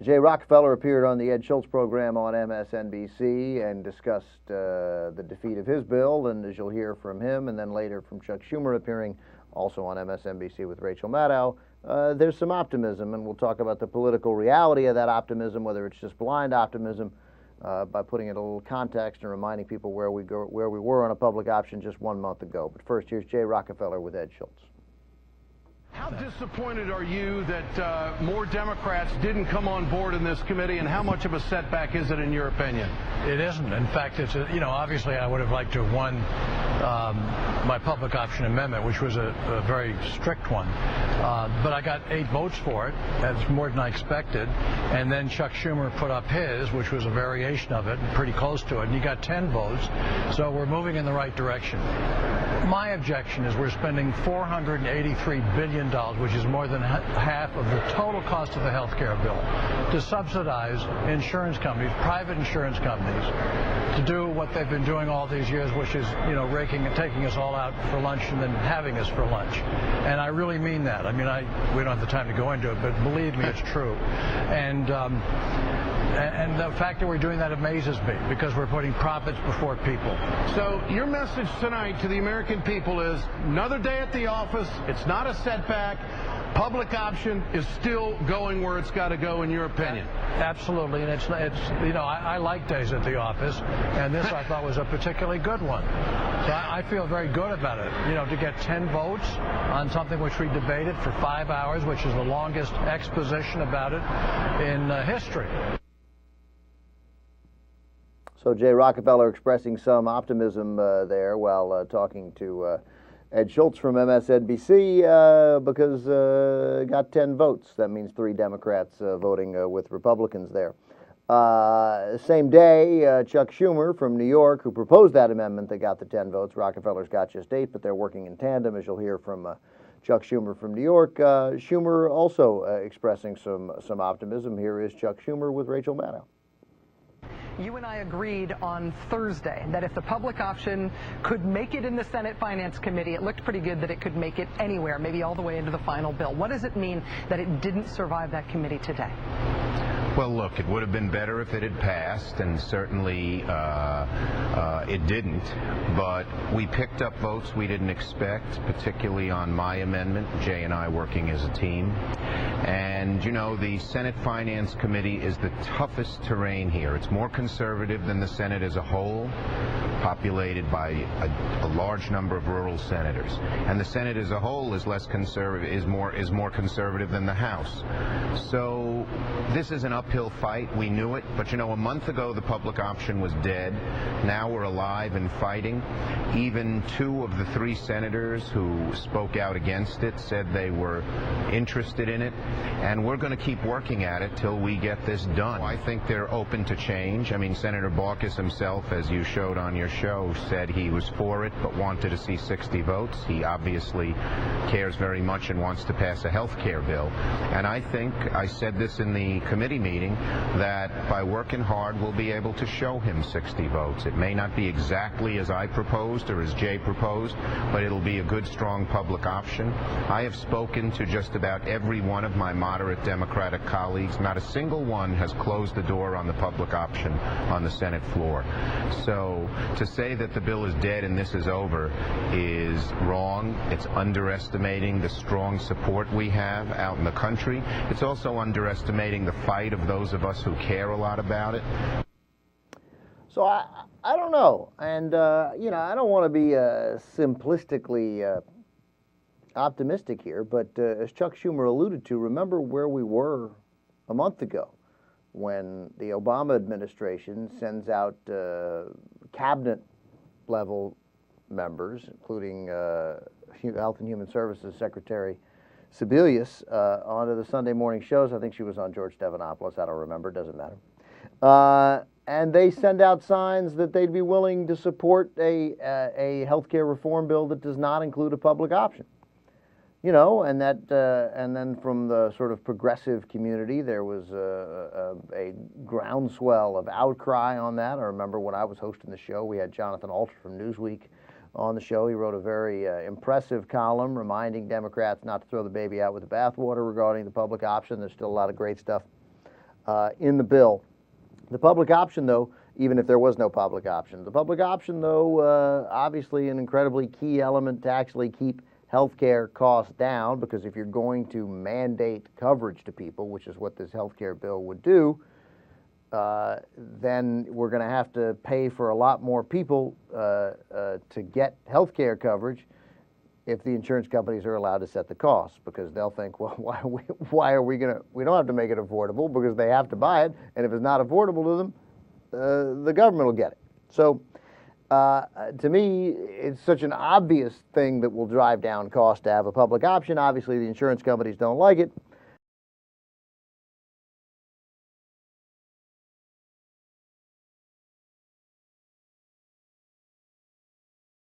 Jay Rockefeller appeared on the Ed Schultz program on MSNBC and discussed the defeat of his bill, and as you'll hear from him, and then later from Chuck Schumer appearing also on MSNBC with Rachel Maddow, there's some optimism, and we'll talk about the political reality of that optimism, whether it's just blind optimism, by putting it in a little context and reminding people where we were on a public option just 1 month ago. But first, here's Jay Rockefeller with Ed Schultz. How disappointed are you that more Democrats didn't come on board in this committee, and how much of a setback is it in your opinion? It isn't. In fact, it's obviously I would have liked to have won my public option amendment, which was a very strict one. But I got 8 votes for it. That's more than I expected. And then Chuck Schumer put up his, which was a variation of it, pretty close to it, and he got 10 votes. So we're moving in the right direction. My objection is we're spending $483 billion, which is more than half of the total cost of the health care bill, to subsidize insurance companies, private insurance companies, to do what they've been doing all these years, which is, raking and taking us all out for lunch and then having us for lunch. And I really mean that. I mean, we don't have the time to go into it, but believe me, it's true. And the fact that we're doing that amazes me, because we're putting profits before people. So your message tonight to the American people is another day at the office. It's not a setback. Public option is still going where it's got to go, in your opinion. Absolutely, and it's I like days at the office, and this I thought was a particularly good one. So I feel very good about it. To get 10 votes on something which we debated for 5 hours, which is the longest exposition about it in history. So Jay Rockefeller expressing some optimism there while talking to Ed Schultz from MSNBC because got 10 votes. That means 3 Democrats voting with Republicans there. Same day, Chuck Schumer from New York, who proposed that amendment that got the 10 votes. Rockefeller's got just 8, but they're working in tandem, as you'll hear from Chuck Schumer from New York. Schumer also expressing some optimism. Here is Chuck Schumer with Rachel Maddow. You and I agreed on Thursday that if the public option could make it in the Senate Finance Committee, it looked pretty good that it could make it anywhere, maybe all the way into the final bill. What does it mean that it didn't survive that committee today? Well, look, it would have been better if it had passed, and certainly it didn't. But we picked up votes we didn't expect, particularly on my amendment, Jay and I working as a team. And, the Senate Finance Committee is the toughest terrain here. It's more conservative than the Senate as a whole, populated by a large number of rural senators. And the Senate as a whole is less conservative, is more conservative than the House. So this is an uphill fight. We knew it. But, a month ago the public option was dead. Now we're alive and fighting. Even 2 of the 3 senators who spoke out against it said they were interested in it. And we're going to keep working at it till we get this done. I think they're open to change. I mean, Senator Baucus himself, as you showed on your show, said he was for it but wanted to see 60 votes. He obviously cares very much and wants to pass a health care bill. And I think, I said this in the committee meeting, that by working hard we'll be able to show him 60 votes. It may not be exactly as I proposed or as Jay proposed, but it'll be a good, strong public option. I have spoken to just about every one of my moderate Democratic colleagues. Not a single one has closed the door on the public option on the Senate floor. So to say that the bill is dead and this is over is wrong. It's underestimating the strong support we have out in the country. It's also underestimating the fight of those of us who care a lot about it. So I don't know, and I don't want to be simplistically optimistic here, but as Chuck Schumer alluded to, remember where we were a month ago when the Obama administration sends out cabinet level members, including Health and Human Services Secretary Sebelius, onto the Sunday morning shows. I think she was on George Stephanopoulos. I don't remember. Doesn't matter. And they send out signs that they'd be willing to support a health care reform bill that does not include a public option. And then from the sort of progressive community, there was a groundswell of outcry on that. I remember when I was hosting the show, we had Jonathan Alter from Newsweek on the show. He wrote a very impressive column reminding Democrats not to throw the baby out with the bathwater regarding the public option. There's still a lot of great stuff in the bill. The public option, though, even if there was no public option, the public option, though, obviously an incredibly key element to actually keep healthcare costs down, because if you're going to mandate coverage to people, which is what this healthcare bill would do, then we're going to have to pay for a lot more people to get healthcare coverage if the insurance companies are allowed to set the costs, because they'll think, well, why are we going to, we don't have to make it affordable because they have to buy it, and if it's not affordable to them, the government will get it. So to me, it's such an obvious thing that will drive down costs to have a public option. Obviously, the insurance companies don't like it.